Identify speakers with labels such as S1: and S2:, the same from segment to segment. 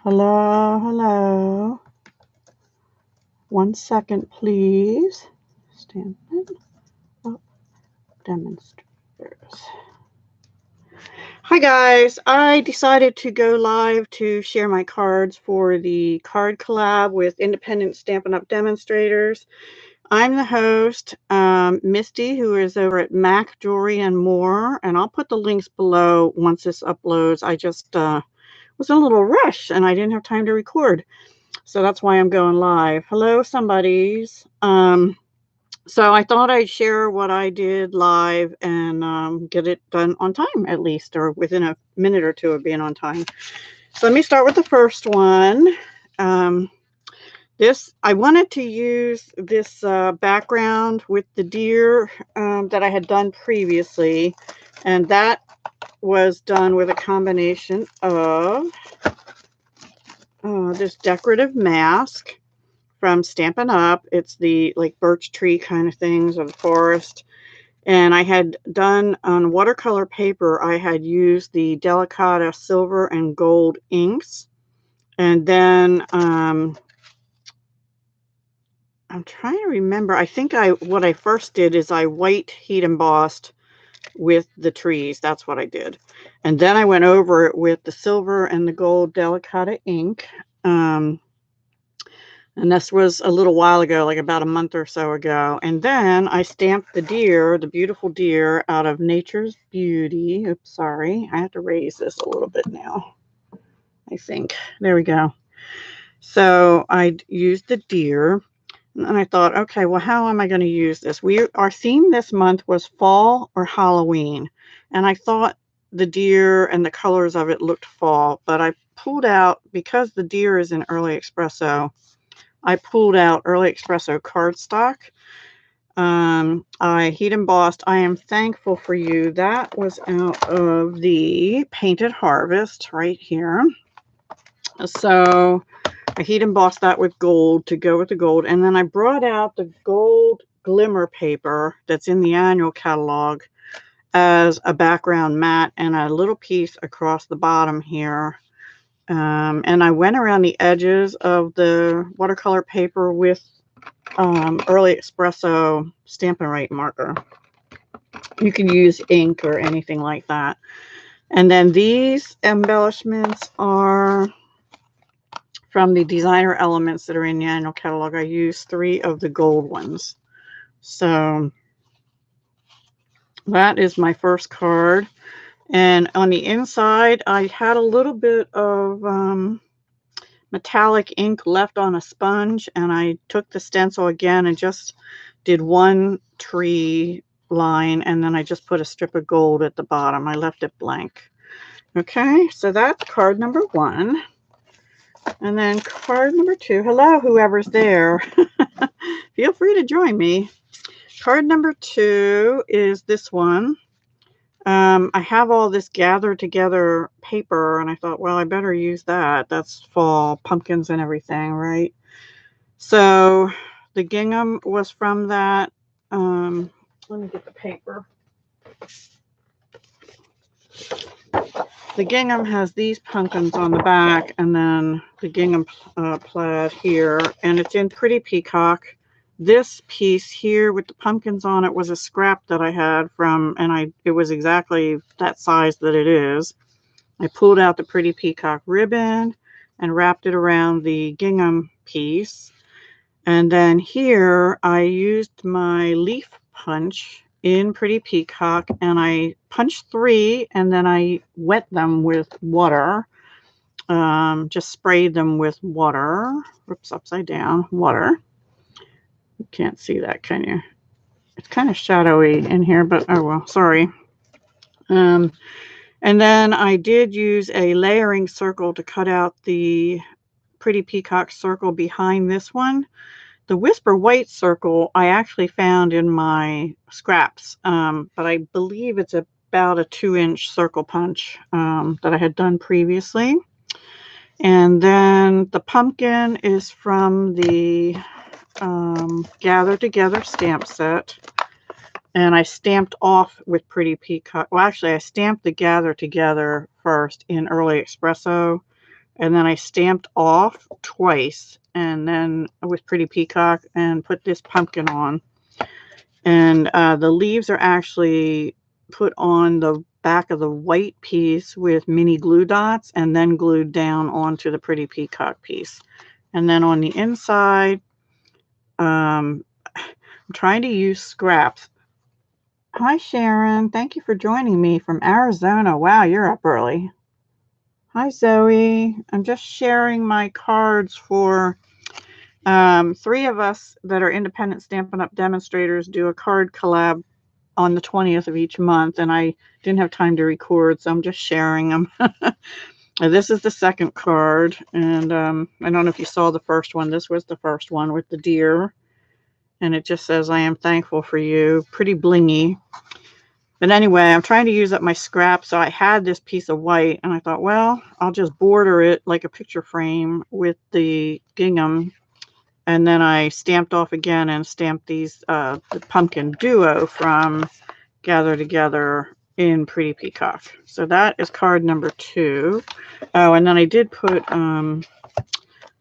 S1: Hello, hello. 1 second, please. Stampin' Up Demonstrators. Hi guys, I decided to go live to share my cards for the card collab with Independent Stampin' Up Demonstrators. I'm the host, Misty, who is over at Mac Jewelry and More, and I'll put the links below once this uploads. I just was in a little rush and I didn't have time to record. So that's why I'm going live. Hello, somebodies. So I thought I'd share what I did live and get it done on time, at least, or within a minute or two of being on time. So let me start with the first one. I wanted to use this background with the deer that I had done previously, and that was done with a combination of this decorative mask from Stampin' Up. It's the like birch tree kind of things or the forest. And I had done on watercolor paper, I had used the Delicata silver and gold inks. And then I'm trying to remember. I think what I first did is I white heat embossed with the trees. That's what I did. And then I went over it with the silver and the gold Delicata ink. And this was a little while ago, like about a month or so ago. And then I stamped the deer, the beautiful deer, out of Nature's Beauty. Oops, sorry. I have to raise this a little bit now, I think. There we go. So I used the deer. And I thought, okay, well, how am I going to use this? Our theme this month was fall or Halloween. And I thought the deer and the colors of it looked fall. But I pulled out, because the deer is in Early Espresso, I pulled out Early Espresso cardstock. I heat embossed I Am Thankful for You. That was out of the Painted Harvest right here. So I heat embossed that with gold to go with the gold. And then I brought out the gold glimmer paper that's in the annual catalog as a background mat and a little piece across the bottom here. And I went around the edges of the watercolor paper with Early Espresso Stampin' Right marker. You can use ink or anything like that. And then these embellishments are from the designer elements that are in the annual catalog. I used 3 of the gold ones. So that is my first card. And on the inside, I had a little bit of metallic ink left on a sponge, and I took the stencil again and just did one tree line, and then I just put a strip of gold at the bottom. I left it blank. Okay, so that's card number 1. And then card number 2. Hello, whoever's there. Feel free to join me. Card number 2 is this one. I have all this gathered together paper, and I thought, well, I better use that. That's fall, pumpkins and everything, right? So the gingham was from that. Let me get the paper. The gingham has these pumpkins on the back, and then the gingham plaid here, and it's in Pretty Peacock. This piece here with the pumpkins on it was a scrap that I had from, and it was exactly that size that it is. I pulled out the Pretty Peacock ribbon and wrapped it around the gingham piece. And then here I used my leaf punch in Pretty Peacock, and I punched 3, and then I wet them with water. Just sprayed them with water. Oops, upside down, water. You can't see that, can you? It's kind of shadowy in here, but oh well, sorry. And then I did use a layering circle to cut out the Pretty Peacock circle behind this one. The Whisper White circle I actually found in my scraps, but I believe it's about a 2-inch circle punch that I had done previously. And then the pumpkin is from the Gather Together stamp set. And I stamped off with Pretty Peacock. Well, actually, I stamped the Gather Together first in Early Espresso. and then I stamped off twice, and then with Pretty Peacock, and put this pumpkin on. And the leaves are actually put on the back of the white piece with mini glue dots, and then glued down onto the Pretty Peacock piece. And then on the inside, I'm trying to use scraps. Hi, Sharon. Thank you for joining me from Arizona. Wow, you're up early. Hi, Zoe. I'm just sharing my cards for 3 of us that are independent Stampin' Up! Demonstrators do a card collab on the 20th of each month, and I didn't have time to record, so I'm just sharing them. This is the second card, and I don't know if you saw the first one. This was the first one with the deer, and it just says, "I am thankful for you." Pretty blingy. But anyway, I'm trying to use up my scrap, so I had this piece of white, and I thought, well, I'll just border it like a picture frame with the gingham. And then I stamped off again and stamped these the pumpkin duo from Gather Together in Pretty Peacock. So that is card number 2. Oh, and then I did put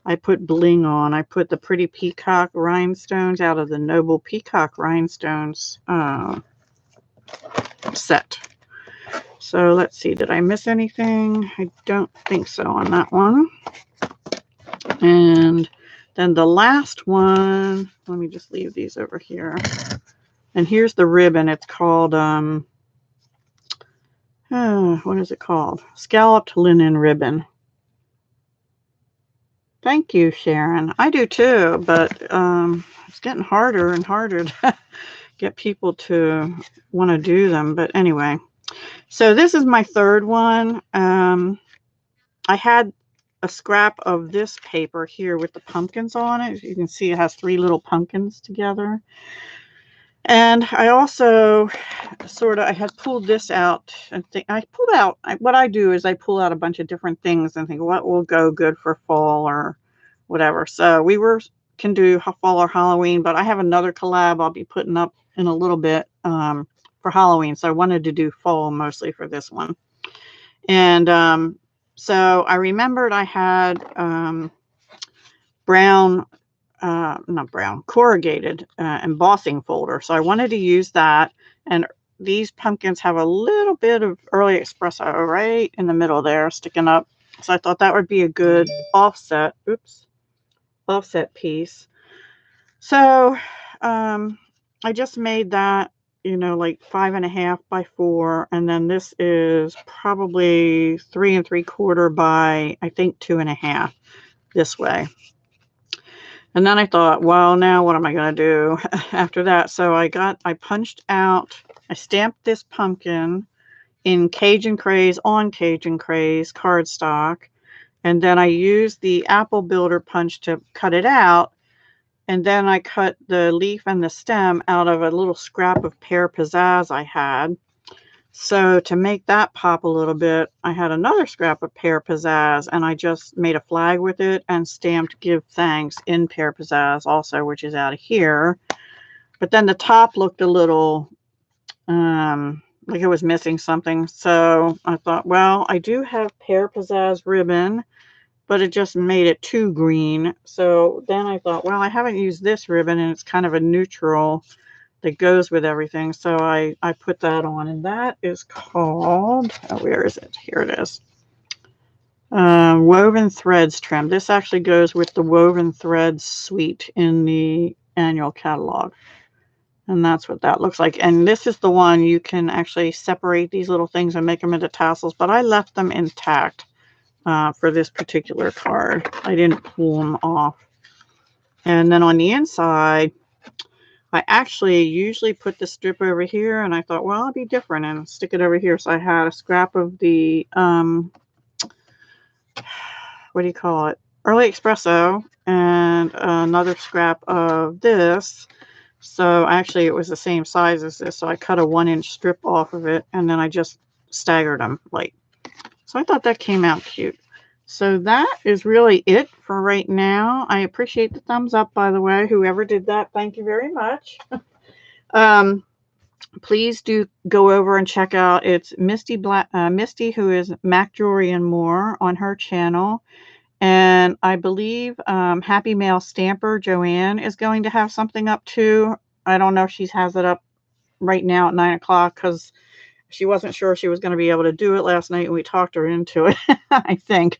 S1: I put bling on. I put the Pretty Peacock rhinestones out of the Noble Peacock rhinestones set. So let's see, did I miss anything? I don't think so on that one. And then the last one, let me just leave these over here. And here's the ribbon. It's called, what is it called? Scalloped linen ribbon. Thank you, Sharon. I do too, but it's getting harder and harder to get people to want to do them. But anyway, so this is my third one. I had a scrap of this paper here with the pumpkins on it. As you can see, it has 3 little pumpkins together. And I also I had pulled this out and what I do is I pull out a bunch of different things and think what will go good for fall or whatever. So we can do fall or Halloween, but I have another collab I'll be putting up in a little bit for Halloween. So I wanted to do fall mostly for this one. And so I remembered I had corrugated embossing folder. So I wanted to use that. And these pumpkins have a little bit of early espresso right in the middle there sticking up. So I thought that would be a good offset piece. So I just made that, like 5.5 by 4. And then this is probably 3 3/4 by, I think, 2.5 this way. And then I thought, well, now what am I going to do after that? So I stamped this pumpkin in Cajun Craze on Cajun Craze cardstock. And then I used the apple builder punch to cut it out. And then I cut the leaf and the stem out of a little scrap of pear pizzazz I had. So to make that pop a little bit, I had another scrap of pear pizzazz, and I just made a flag with it and stamped "Give Thanks" in pear pizzazz also, which is out of here. But then the top looked a little like it was missing something. So I thought, well, I do have pear pizzazz ribbon, but it just made it too green. So then I thought, well, I haven't used this ribbon, and it's kind of a neutral that goes with everything. So I put that on, and that is called, where is it? Here it is. Woven Threads Trim. This actually goes with the Woven Threads suite in the annual catalog. And that's what that looks like. And this is the one you can actually separate these little things and make them into tassels, but I left them intact for this particular card. I didn't pull them off. And then on the inside, I actually usually put the strip over here, and I thought, well, I'll be different and stick it over here. So I had a scrap of the, what do you call it? Early Espresso, and another scrap of this. So actually it was the same size as this. So I cut a 1-inch strip off of it, and then I just staggered them. So I thought that came out cute. So that is really it for right now. I appreciate the thumbs up, by the way. Whoever did that, thank you very much. please do go over and check out. It's Misty, who is Mac Jewelry and More on her channel. And I believe Happy Mail Stamper Joanne is going to have something up too. I don't know if she has it up right now at 9 o'clock because she wasn't sure she was going to be able to do it last night, and we talked her into it, I think.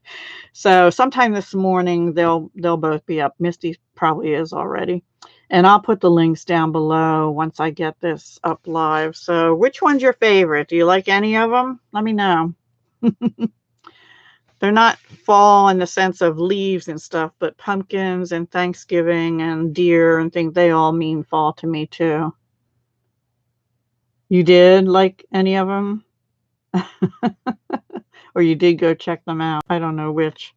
S1: So sometime this morning they'll both be up. Misty probably is already. And I'll put the links down below once I get this up live. So which one's your favorite? Do you like any of them? Let me know. They're not fall in the sense of leaves and stuff, but pumpkins and Thanksgiving and deer and things, they all mean fall to me too. You did like any of them? Or you did go check them out? I don't know which.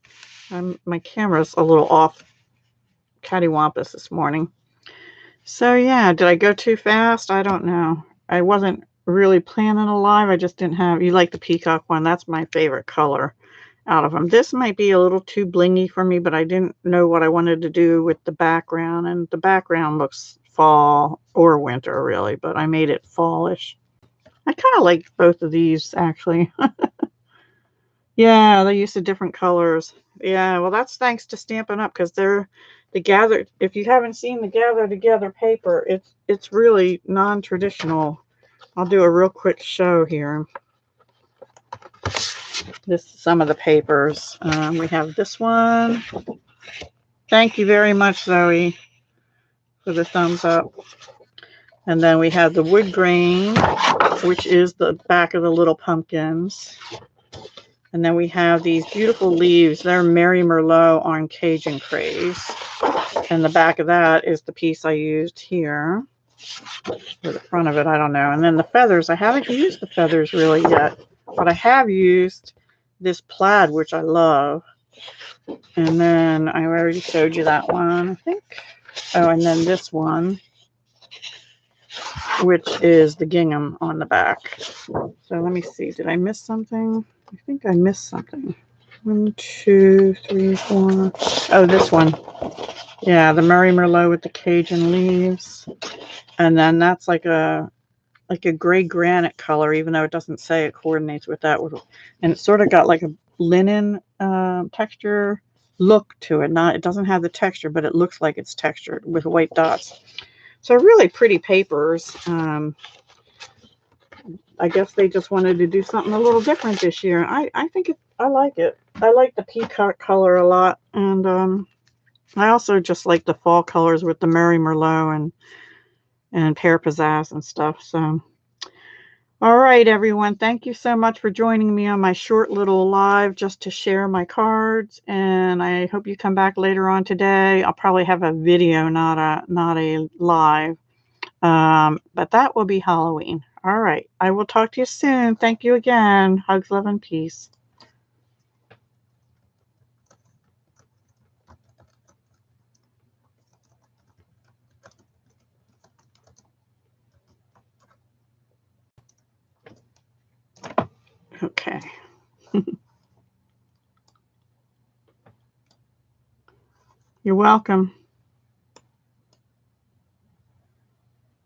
S1: My camera's a little off cattywampus this morning. So yeah, did I go too fast? I don't know. I wasn't really planning a live. I just didn't have, you like the peacock one. That's my favorite color out of them. This might be a little too blingy for me, but I didn't know what I wanted to do with the background, and the background looks fall or winter really, but I made it fallish. I kind of like both of these actually. Yeah, they use the different colors. Yeah, well that's thanks to Stampin' Up, because they're the gather, if you haven't seen the gather together paper, it's really non-traditional. I'll do a real quick show here. This is some of the papers. We have this one. Thank you very much, Zoe, for the thumbs up. And then we have the wood grain, which is the back of the little pumpkins. And then we have these beautiful leaves. They're Mary Merlot on Cajun Craze. And the back of that is the piece I used here. Or the front of it, I don't know. And then the feathers, I haven't used the feathers really yet. But I have used this plaid, which I love. And then I already showed you that one, I think. Oh, and then this one, which is the gingham on the back. So let me see. Did I miss something? I think I missed something. 1, 2, 3, 4. Oh, this one. Yeah, the Mary Merlot with the Cajun leaves. And then that's like a gray granite color, even though it doesn't say it coordinates with that. And it's sort of got like a linen texture look to it. It doesn't have the texture, but it looks like it's textured with white dots. So really pretty papers. I guess they just wanted to do something a little different this year. I think I like it. I like the peacock color a lot. And I also just like the fall colors with the Mary Merlot and Pear Pizzazz and stuff. So, all right, everyone. Thank you so much for joining me on my short little live just to share my cards. And I hope you come back later on today. I'll probably have a video, not a live. But that will be Halloween. All right. I will talk to you soon. Thank you again. Hugs, love, and peace. Okay. You're welcome.